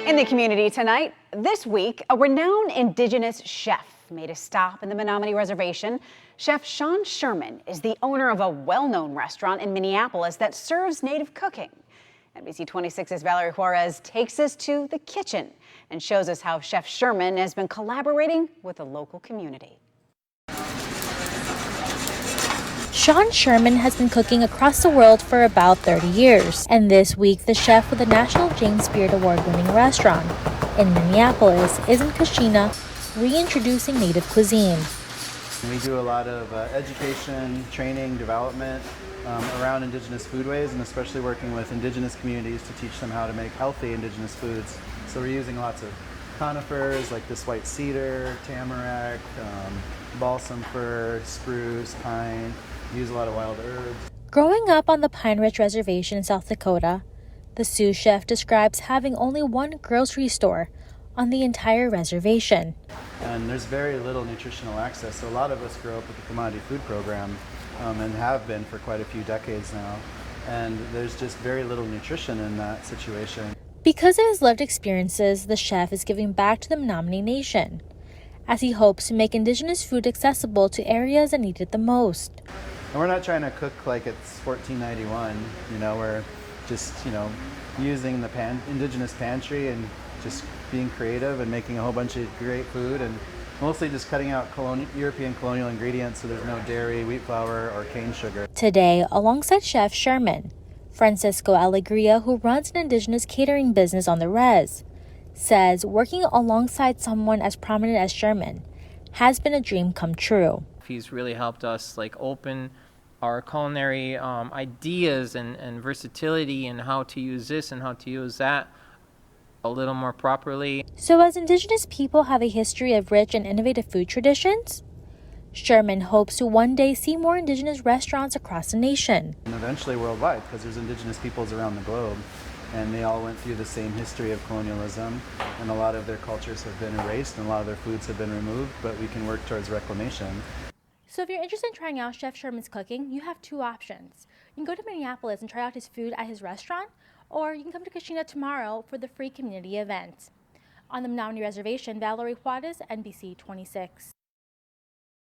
In the community tonight, this week, a renowned indigenous chef made a stop in the Menominee Reservation. Chef Sherman is the owner of a well-known restaurant in Minneapolis that serves native cooking. NBC 26's Valerie Juarez takes us to the kitchen and shows us how Chef Sherman has been collaborating with the local community. Sherman has been cooking across the world for about 30 years, and this week the chef with the National James Beard Award-winning restaurant in Minneapolis is in Kashina reintroducing native cuisine. We do a lot of education, training, development around indigenous foodways, and especially working with indigenous communities to teach them how to make healthy indigenous foods. So we're using lots of conifers like this white cedar, tamarack, balsam fir, spruce, pine. We use a lot of wild herbs. Growing up on the Pine Ridge Reservation in South Dakota, the Sioux Chef describes having only one grocery store on the entire reservation. And there's very little nutritional access, so a lot of us grow up with the commodity food program and have been for quite a few decades now. And there's just very little nutrition in that situation. Because of his lived experiences, the chef is giving back to the Menominee Nation, as he hopes to make indigenous food accessible to areas that need it the most. And we're not trying to cook like it's 1491, we're just, using the indigenous pantry and just being creative and making a whole bunch of great food, and mostly just cutting out European colonial ingredients so there's no dairy, wheat flour, or cane sugar. Today, alongside Chef Sherman, Francisco Alegria, who runs an indigenous catering business on the res, says working alongside someone as prominent as Sherman has been a dream come true. He's really helped us open our culinary ideas and versatility and how to use this and how to use that a little more properly. So as indigenous people have a history of rich and innovative food traditions, Sherman hopes to one day see more indigenous restaurants across the nation. And eventually worldwide, because there's indigenous peoples around the globe, and they all went through the same history of colonialism, and a lot of their cultures have been erased and a lot of their foods have been removed, but we can work towards reclamation. So if you're interested in trying out Chef Sherman's cooking, you have two options. You can go to Minneapolis and try out his food at his restaurant, or you can come to Kashina tomorrow for the free community event. On the Menominee Reservation, Valerie Juarez, NBC 26.